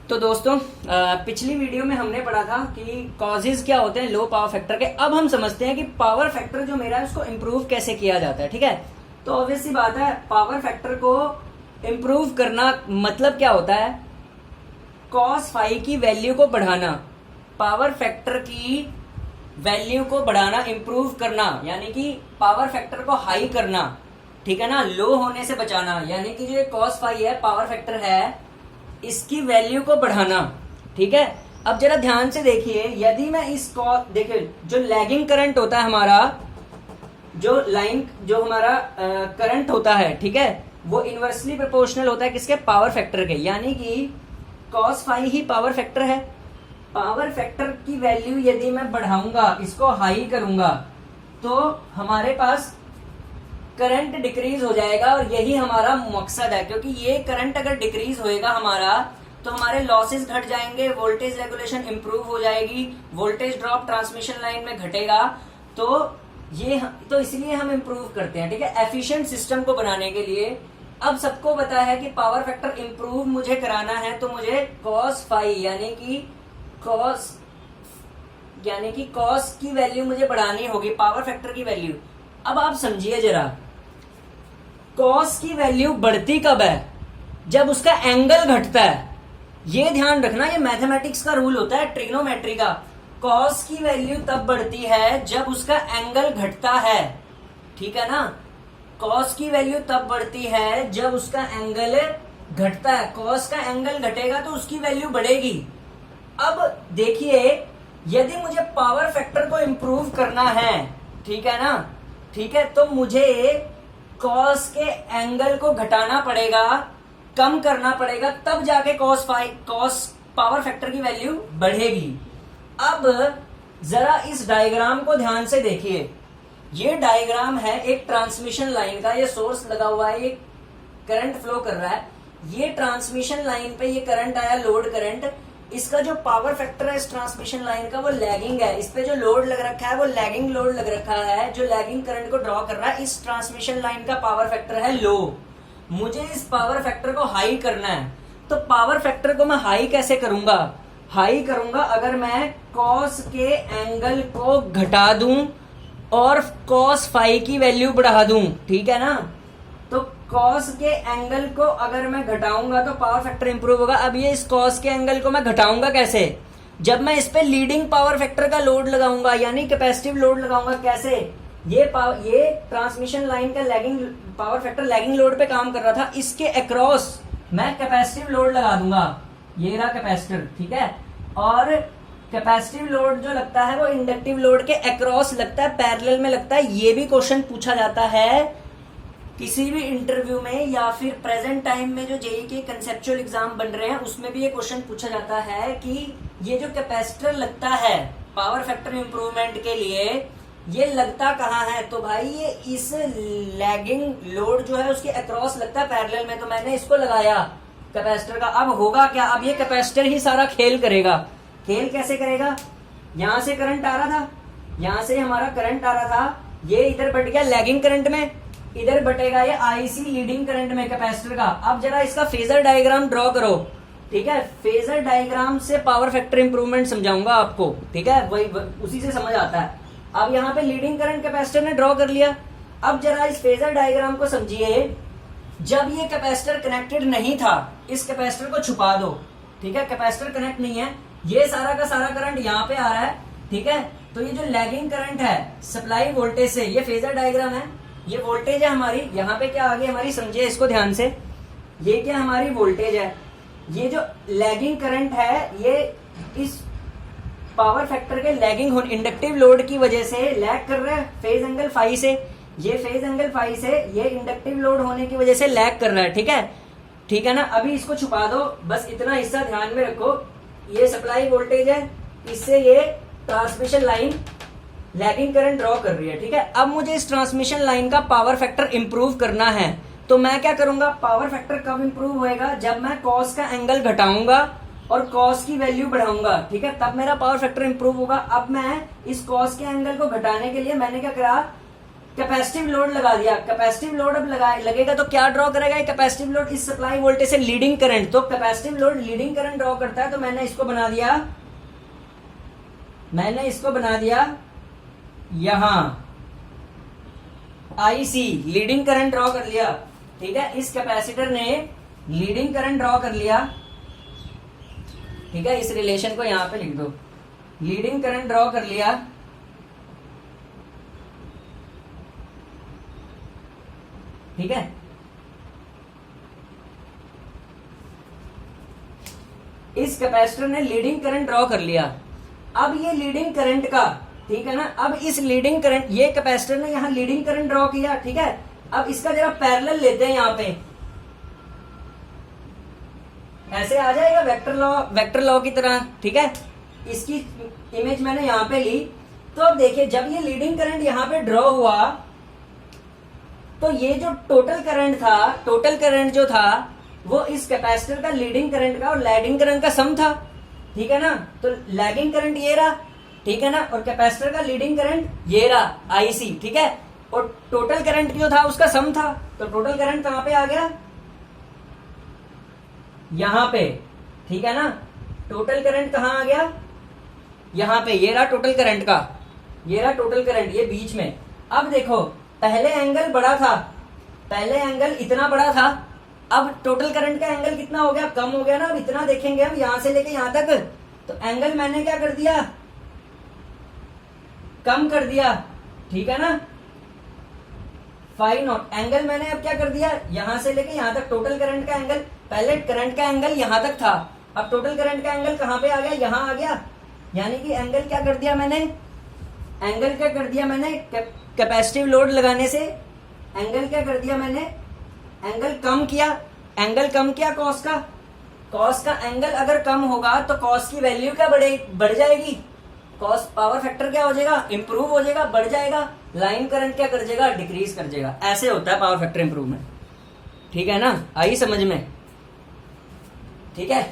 तो दोस्तों पिछली वीडियो में हमने पढ़ा था कि कॉजेज क्या होते हैं लो पावर फैक्टर के। अब हम समझते हैं कि पावर फैक्टर जो मेरा है उसको इम्प्रूव कैसे किया जाता है। ठीक है, तो ऑब्वियस सी बात है, पावर फैक्टर को इम्प्रूव करना मतलब क्या होता है? कॉस फाई की वैल्यू को बढ़ाना, पावर फैक्टर की वैल्यू को बढ़ाना, इम्प्रूव करना, यानी कि पावर फैक्टर को हाई करना। ठीक है ना, लो होने से बचाना, यानी कि जो कॉस फाई है पावर फैक्टर है इसकी वैल्यू को बढ़ाना। ठीक है, अब जरा ध्यान से देखिए, यदि मैं देखिए जो लैगिंग करंट होता है हमारा, जो हमारा करंट होता है, ठीक है, वो इनवर्सली प्रोपोर्शनल होता है किसके? पावर फैक्टर के, यानी कि कॉस फाई ही पावर फैक्टर है। पावर फैक्टर की वैल्यू यदि मैं बढ़ाऊंगा, इसको हाई करूंगा, तो हमारे पास करंट डिक्रीज हो जाएगा और यही हमारा मकसद है, क्योंकि ये करंट अगर डिक्रीज होएगा हमारा तो हमारे लॉसेस घट जाएंगे, वोल्टेज रेगुलेशन इंप्रूव हो जाएगी, वोल्टेज ड्रॉप ट्रांसमिशन लाइन में घटेगा। तो इसलिए हम इंप्रूव करते हैं। ठीक है, एफिशिएंट सिस्टम को बनाने के लिए। अब सबको पता है कि पावर फैक्टर इंप्रूव मुझे कराना है तो मुझे कॉस फाई यानी कि कॉस की वैल्यू मुझे बढ़ानी होगी, पावर फैक्टर की वैल्यू। अब आप समझिए जरा, कॉस की वैल्यू बढ़ती कब है? जब उसका एंगल घटता है। ये ध्यान रखना, ये मैथमेटिक्स का रूल होता है, ट्रिग्नोमेट्री का। कॉस की वैल्यू तब बढ़ती है जब उसका एंगल घटता है। ठीक है ना, कॉस की वैल्यू तब बढ़ती है जब उसका एंगल घटता है। कॉस का एंगल घटेगा तो उसकी वैल्यू बढ़ेगी। अब देखिए, यदि मुझे पावर फैक्टर को इंप्रूव करना है, ठीक है ना, ठीक है, तो मुझे कॉस के एंगल को घटाना पड़ेगा, कम करना पड़ेगा, तब जाके कॉस पावर फैक्टर की वैल्यू बढ़ेगी। अब जरा इस डायग्राम को ध्यान से देखिए। ये डायग्राम है एक ट्रांसमिशन लाइन का, ये सोर्स लगा हुआ है, ये करंट फ्लो कर रहा है, ये ट्रांसमिशन लाइन पे ये करंट आया, लोड करंट। इसका जो पावर फैक्टर है इस ट्रांसमिशन लाइन का वो लैगिंग है। इस पे जो लोड लग रखा है वो लैगिंग लोड लग रखा है, जो लैगिंग करंट को ड्रॉ कर रहा है। इस ट्रांसमिशन लाइन का पावर फैक्टर है लो। मुझे इस पावर फैक्टर को हाई करना है, तो पावर फैक्टर को मैं हाई कैसे करूंगा? हाई करूंगा अगर मैं कॉस के एंगल को घटा दूं और कॉस फाई की वैल्यू बढ़ा दूं। ठीक है ना, तो कॉस के एंगल को अगर मैं घटाऊंगा तो पावर फैक्टर इंप्रूव होगा। अब ये इस कॉस के एंगल को मैं घटाऊंगा कैसे? जब मैं इस पे लीडिंग पावर फैक्टर का लोड लगाऊंगा, यानी कैपेसिटिव लोड लगाऊंगा। कैसे? ये ट्रांसमिशन लाइन का lagging power factor lagging load पे काम कर रहा था, इसके अक्रॉस मैं कैपेसिटिव लोड लगा दूंगा। ये रहा कैपेसिटर, ठीक है, और कैपेसिटिव लोड जो लगता है वो इंडक्टिव लोड के अक्रॉस लगता है, पैरेलल में लगता है। ये भी क्वेश्चन पूछा जाता है किसी भी इंटरव्यू में, या फिर प्रेजेंट टाइम में जो जेईई के कंसेप्चुअल एग्जाम बन रहे हैं उसमें भी ये क्वेश्चन पूछा जाता है कि ये जो कैपेसिटर लगता है पावर फैक्टर इंप्रूवमेंट के लिए, ये लगता कहाँ है? तो भाई ये इस लैगिंग लोड जो है उसके अक्रॉस लगता है पैरेलल में। तो मैंने इसको लगाया कैपेसिटर का। अब होगा क्या? अब ये कैपेसिटर ही सारा खेल करेगा। खेल कैसे करेगा? यहां से करंट आ रहा था, यहां से हमारा करंट आ रहा था, ये इधर बट गया लैगिंग करंट में, इधर बटेगा ये आईसी लीडिंग करंट में कैपेसिटर का। अब जरा इसका फेजर डायग्राम ड्रॉ करो। ठीक है, फेजर डायग्राम से पावर फैक्टर इंप्रूवमेंट समझाऊंगा आपको। ठीक है, वही उसी से समझ आता है। अब यहाँ पे लीडिंग करंट कैपेसिटर ने ड्रॉ कर लिया। अब जरा इस फेजर डायग्राम को समझिए। जब ये कैपेसिटर कनेक्टेड नहीं था, इस कैपेसिटर को छुपा दो। ठीक है, कैपेसिटर कनेक्ट नहीं है, ये सारा का सारा करंट यहाँ पे आ रहा है। ठीक है, तो ये जो लैगिंग करंट है सप्लाई वोल्टेज से, ये फेजर डायग्राम है, ये वोल्टेज है हमारी। यहाँ पे क्या आ गई हमारी, समझिए इसको ध्यान से। ये क्या हमारी वोल्टेज है, ये जो लैगिंग करंट है ये इस पावर फैक्टर के लैगिंग इंडक्टिव लोड की वजह से लैग कर रहा है फेज एंगल फाई से। ये फेज एंगल फाई से ये इंडक्टिव लोड होने की वजह से लैग कर रहा है। ठीक है, ठीक है ना। अभी इसको छुपा दो, बस इतना हिस्सा ध्यान में रखो। ये सप्लाई वोल्टेज है, इससे ये transmission line lagging current draw कर रही है। ठीक है, अब मुझे इस ट्रांसमिशन लाइन का पावर फैक्टर इंप्रूव करना है, तो मैं क्या करूंगा? पावर फैक्टर कब इंप्रूव होएगा? जब मैं कॉस का एंगल घटाऊंगा और कॉस की वैल्यू बढ़ाऊंगा। ठीक है, तब मेरा पावर फैक्टर इंप्रूव होगा। अब मैं इस कॉस के एंगल को घटाने के लिए मैंने क्या करा? कैपेसिटिव लोड लगा दिया, कैपेसिटिव लोड अब लगेगा तो क्या ड्रॉ करेगा कैपेसिटिव लोड, इस सप्लाई वोल्टेज से लीडिंग करंट, तो capacitive load leading current draw करता है, तो मैंने इसको बना दिया यहां आईसी, लीडिंग करंट ड्रॉ कर लिया, ठीक है। इस कैपेसिटर ने लीडिंग करंट ड्रॉ कर लिया, ठीक है। इस रिलेशन को यहां पे लिख दो, लीडिंग करंट ड्रॉ कर लिया, ठीक है। इस कैपेसिटर ने लीडिंग करंट ड्रॉ कर लिया। अब ये लीडिंग करंट का, ठीक है ना, अब इस लीडिंग करंट, ये कैपेसिटर ने यहां लीडिंग करंट ड्रॉ किया, ठीक है। अब इसका जरा पैरेलल लेते हैं यहां पे, ऐसे आ जाएगा वेक्टर लॉ की तरह, ठीक है। इसकी इमेज मैंने यहां पे ली, तो अब देखिए जब ये लीडिंग करंट यहां पे ड्रॉ हुआ, तो ये जो टोटल करंट जो था वो इस कैपेसिटर का लीडिंग करंट का और लैगिंग करंट का सम था, ठीक है ना। तो लैगिंग करंट ये रहा, ठीक है ना, और कैपेसिटर का लीडिंग करंट ये रहा आईसी, ठीक है। और टोटल करंट जो था उसका सम था, तो टोटल करंट कहां पे आ गया, यहां पे, ठीक है ना। टोटल करंट कहां आ गया, यहां पे, ये रहा टोटल करंट का, ये रहा टोटल करंट, ये बीच में। अब देखो पहले एंगल बड़ा था, पहले एंगल इतना बड़ा था, अब टोटल करंट का एंगल कितना हो गया, कम हो गया ना। अब इतना देखेंगे हम यहां से लेके यहां तक, तो एंगल मैंने क्या कर दिया, कम कर दिया, ठीक है ना, फाई नॉट। एंगल मैंने अब क्या कर दिया, यहां से लेके यहां तक टोटल करंट का एंगल, पहले करंट का एंगल यहां तक था, अब टोटल करंट का एंगल कहां पे आ गया, यहां आ गया। यानी कि एंगल क्या कर दिया मैंने, कैपेसिटिव लोड लगाने से एंगल क्या कर दिया मैंने, एंगल कम किया, कॉस का एंगल अगर कम होगा तो कॉस की वैल्यू क्या बढ़ जाएगी, कॉस पावर फैक्टर क्या हो जाएगा, इंप्रूव हो जाएगा, बढ़ जाएगा। लाइन करंट क्या कर जाएगा, डिक्रीज कर जाएगा। ऐसे होता है पावर फैक्टर इंप्रूवमेंट, ठीक है ना, आई समझ में, ठीक है।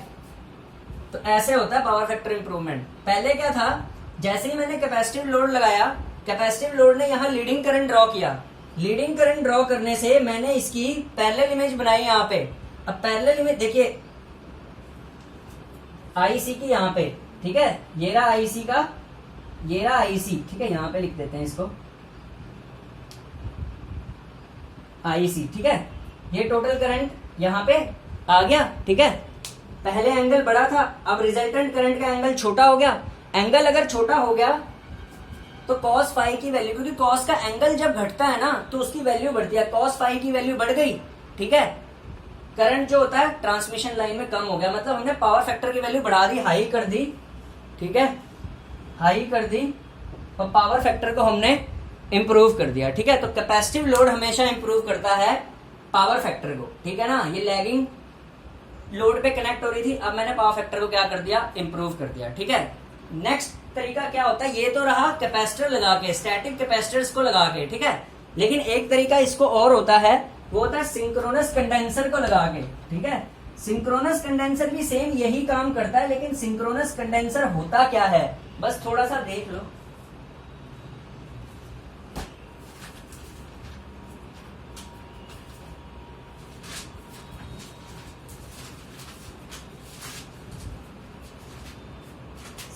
तो ऐसे होता है पावर फैक्टर इंप्रूवमेंट। पहले क्या था, जैसे ही मैंने कैपेसिटिव लोड लगाया, कैपेसिटिव लोड ने यहां लीडिंग करंट ड्रॉ किया, लीडिंग करंट ड्रॉ करने से मैंने इसकी पैरेलल इमेज बनाई यहां पे। अब पैरेलल इमेज देखिए आईसी की यहां पे, ठीक है, ये रहा आईसी का, ये रहा आईसी, ठीक है, यहां पे लिख देते हैं इसको आईसी, ठीक है। ये टोटल करंट यहां पे आ गया, ठीक है। पहले एंगल बड़ा था, अब रिजल्टेंट करंट का एंगल छोटा हो गया। एंगल अगर छोटा हो गया तो कॉस फाई की वैल्यू, क्योंकि कॉस का एंगल जब घटता है ना तो उसकी वैल्यू बढ़ती है, कॉस फाई की वैल्यू बढ़ गई, ठीक है। करंट जो होता है ट्रांसमिशन लाइन में कम हो गया, मतलब हमने पावर फैक्टर की वैल्यू बढ़ा दी, हाई कर दी, ठीक है, हाई कर दी, और पावर फैक्टर को हमने इंप्रूव कर दिया, ठीक है। तो कैपेसिटिव लोड हमेशा इंप्रूव करता है पावर फैक्टर को, ठीक है ना। ये लैगिंग लोड पे कनेक्ट हो रही थी, अब मैंने पावर फैक्टर को क्या कर दिया, इंप्रूव कर दिया, ठीक है। नेक्स्ट तरीका क्या होता है, ये तो रहा कैपेसिटर लगा के, स्टैटिक कैपेसिटर्स को लगा के, ठीक है। लेकिन एक तरीका इसको और होता है, वो होता है सिंक्रोनस कंडेंसर को लगा के, ठीक है। सिंक्रोनस कंडेंसर भी सेम यही काम करता है, लेकिन सिंक्रोनस कंडेंसर होता क्या है, बस थोड़ा सा देख लो।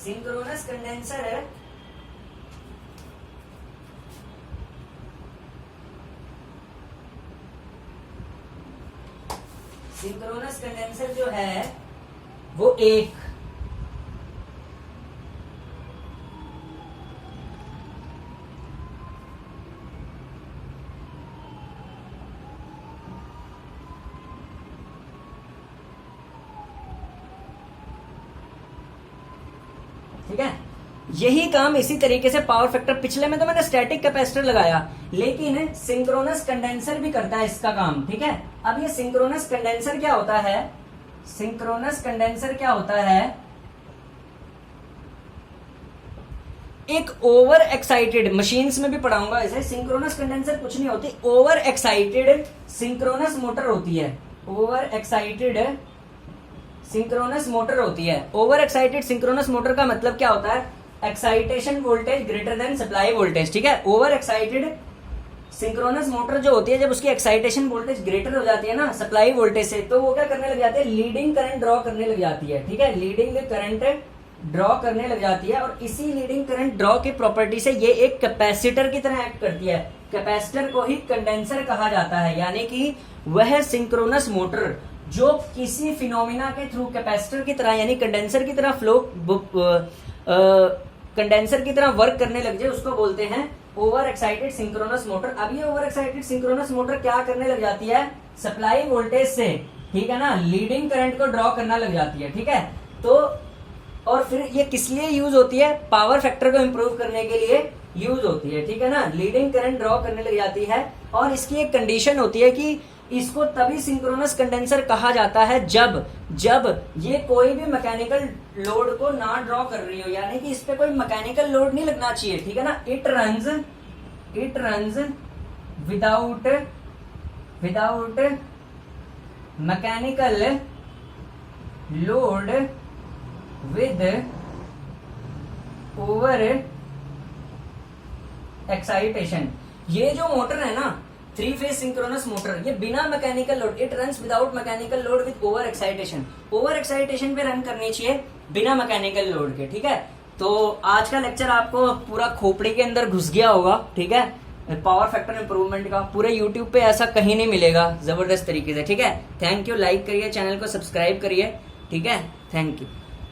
सिंक्रोनस कंडेंसर है, सिंक्रोनस कंडेंसर जो है वो एक ठीक है। यही काम इसी तरीके से पावर फैक्टर, पिछले में तो मैंने स्टैटिक कैपेसिटर लगाया, लेकिन सिंक्रोनस कंडेंसर भी करता है इसका काम, ठीक है। अब ये सिंक्रोनस कंडेंसर क्या होता है, सिंक्रोनस कंडेंसर क्या होता है, एक ओवर एक्साइटेड, मशीन्स में भी पढ़ाऊंगा इसे, सिंक्रोनस कंडेंसर कुछ नहीं होती, ओवर एक्साइटेड सिंक्रोनस मोटर होती है, ओवर एक्साइटेड सिंक्रोनस मोटर होती है। ओवर एक्साइटेड सिंक्रोनस मोटर का मतलब क्या होता है, excitation voltage greater than supply voltage, ठीक है। ओवर एक्साइटेड सिंक्रोनस मोटर जो होती है जब उसकी एक्साइटेशन वोल्टेज ग्रेटर हो जाती है ना सप्लाई वोल्टेज से, तो वो क्या करने लग जाती है, लीडिंग करंट ड्रॉ करने लग जाती है। ठीक है, लीडिंग करंट ड्रॉ करने लग जाती है, और इसी लीडिंग करंट ड्रॉ की प्रॉपर्टी से ये एक कैपेसिटर की तरह एक्ट करती है। कैपेसिटर को ही कंडेंसर कहा जाता है, यानी कि वह सिंक्रोनस मोटर जो किसी फिनोमिना के थ्रू कैपेसिटर की तरह यानी कंडेंसर की तरह कंडेंसर की तरह वर्क करने लग जाए, उसको बोलते हैं ओवर एक्साइटेड सिंक्रोनस मोटर। अब ये ओवर एक्साइटेड सिंक्रोनस मोटर क्या करने लग जाती है, सप्लाई वोल्टेज से, ठीक है ना, लीडिंग करंट को ड्रॉ करना लग जाती है। ठीक है, तो और फिर ये किस लिए यूज होती है, पावर फैक्टर को इंप्रूव करने के लिए यूज होती है। ठीक है ना, लीडिंग करंट ड्रॉ करने लग जाती है, और इसकी एक कंडीशन होती है कि इसको तभी सिंक्रोनस कंडेंसर कहा जाता है जब ये कोई भी मैकेनिकल लोड को ना ड्रॉ कर रही हो, यानी कि इस पे कोई मैकेनिकल लोड नहीं लगना चाहिए। ठीक है ना, it runs without mechanical load with over excitation. ये जो मोटर है ना, 3 फेज सिंक्रोनस मोटर, ये बिना mechanical load, it runs without mechanical load with over excitation, over excitation पे रन करनी चाहिए बिना मैकेनिकल लोड के। ठीक है, तो आज का लेक्चर आपको पूरा खोपड़ी के अंदर घुस गया होगा। ठीक है, पावर फैक्टर इंप्रूवमेंट का पूरे यूट्यूब पे ऐसा कहीं नहीं मिलेगा जबरदस्त तरीके से। ठीक है, थैंक यू, लाइक करिए, चैनल को सब्सक्राइब करिए। ठीक है, थैंक यू।